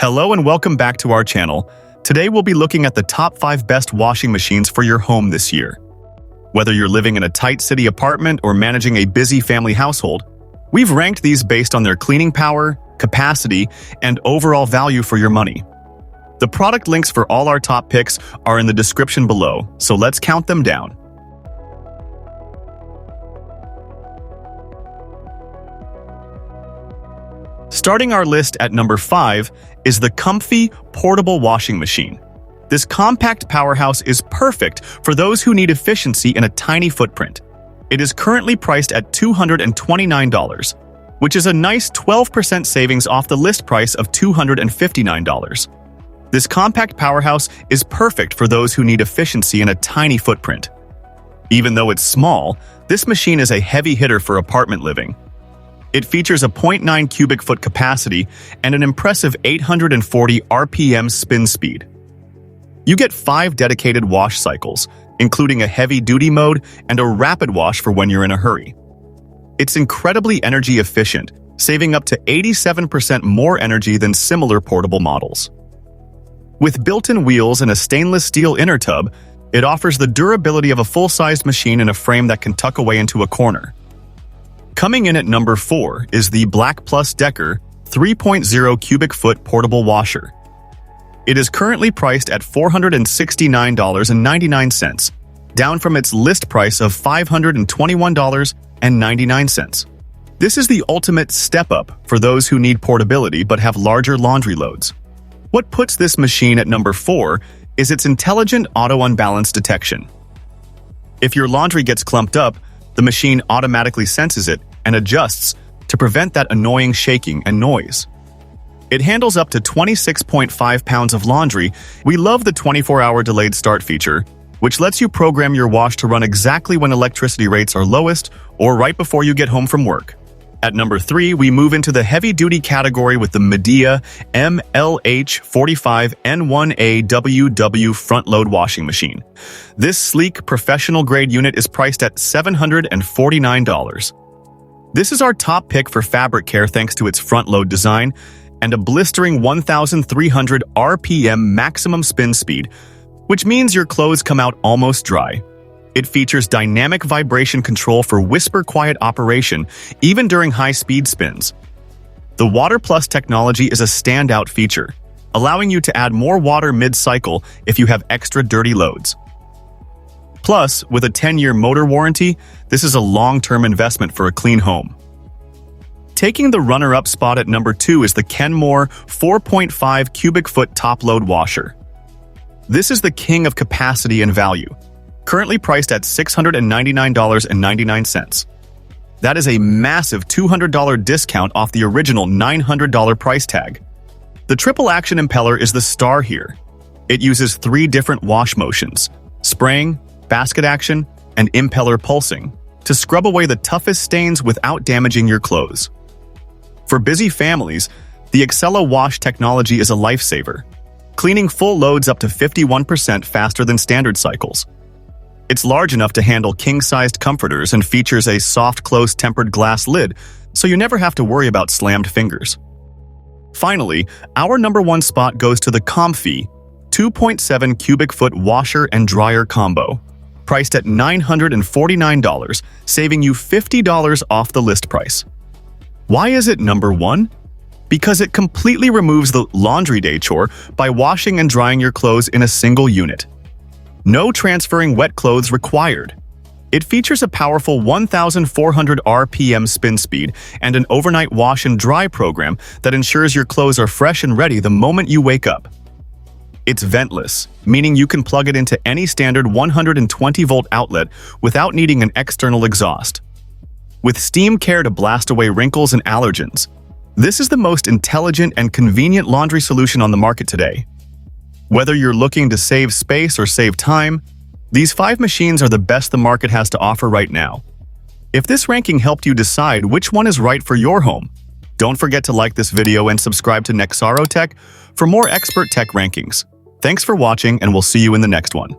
Hello and welcome back to our channel. Today we'll be looking at the top 5 best washing machines for your home this year. Whether you're living in a tight city apartment or managing a busy family household, we've ranked these based on their cleaning power, capacity, and overall value for your money. The product links for all our top picks are in the description below, so let's count them down. Starting our list at number 5 is the COMFEE portable washing machine. This compact powerhouse is perfect for those who need efficiency in a tiny footprint. It is currently priced at $229, which is a nice 12% savings off the list price of $259. This compact powerhouse is perfect for those who need efficiency in a tiny footprint. Even though it's small, this machine is a heavy hitter for apartment living. It features a 0.9 cubic foot capacity and an impressive 840 RPM spin speed. You get 5 dedicated wash cycles, including a heavy-duty mode and a rapid wash for when you're in a hurry. It's incredibly energy efficient, saving up to 87% more energy than similar portable models. With built-in wheels and a stainless steel inner tub, it offers the durability of a full-sized machine in a frame that can tuck away into a corner. Coming in at number 4 is the BLACK+DECKER 3.0 cubic foot portable washer. It is currently priced at $469.99, down from its list price of $521.99. This is the ultimate step-up for those who need portability but have larger laundry loads. What puts this machine at number 4 is its intelligent auto-unbalance detection. If your laundry gets clumped up, the machine automatically senses it and adjusts to prevent that annoying shaking and noise. It handles up to 26.5 pounds of laundry. We love the 24-hour delayed start feature, which lets you program your wash to run exactly when electricity rates are lowest or right before you get home from work. At number 3, we move into the heavy-duty category with the Midea MLH45N1AWW front-load washing machine. This sleek, professional-grade unit is priced at $749. This is our top pick for fabric care thanks to its front-load design and a blistering 1,300 RPM maximum spin speed, which means your clothes come out almost dry. It features dynamic vibration control for whisper-quiet operation, even during high-speed spins. The Water Plus technology is a standout feature, allowing you to add more water mid-cycle if you have extra dirty loads. Plus, with a 10-year motor warranty, this is a long-term investment for a clean home. Taking the runner-up spot at number 2 is the Kenmore 4.5 cubic foot top-load washer. This is the king of capacity and value, currently priced at $699.99. That is a massive $200 discount off the original $900 price tag. The triple action impeller is the star here. It uses 3 different wash motions: spraying, basket action, and impeller pulsing to scrub away the toughest stains without damaging your clothes. For busy families, the Nexaro wash technology is a lifesaver, cleaning full loads up to 51% faster than standard cycles. It's large enough to handle king-sized comforters and features a soft-close tempered glass lid, so you never have to worry about slammed fingers. Finally, our number 1 spot goes to the COMFEE 2.7 cubic foot washer and dryer combo, priced at $949, saving you $50 off the list price. Why is it number 1? Because it completely removes the laundry day chore by washing and drying your clothes in a single unit. No transferring wet clothes required. It features a powerful 1,400 RPM spin speed and an overnight wash and dry program that ensures your clothes are fresh and ready the moment you wake up. It's ventless, meaning you can plug it into any standard 120-volt outlet without needing an external exhaust. With steam care to blast away wrinkles and allergens, this is the most intelligent and convenient laundry solution on the market today. Whether you're looking to save space or save time, these 5 machines are the best the market has to offer right now. If this ranking helped you decide which one is right for your home, don't forget to like this video and subscribe to Nexarotech for more expert tech rankings. Thanks for watching, and we'll see you in the next one.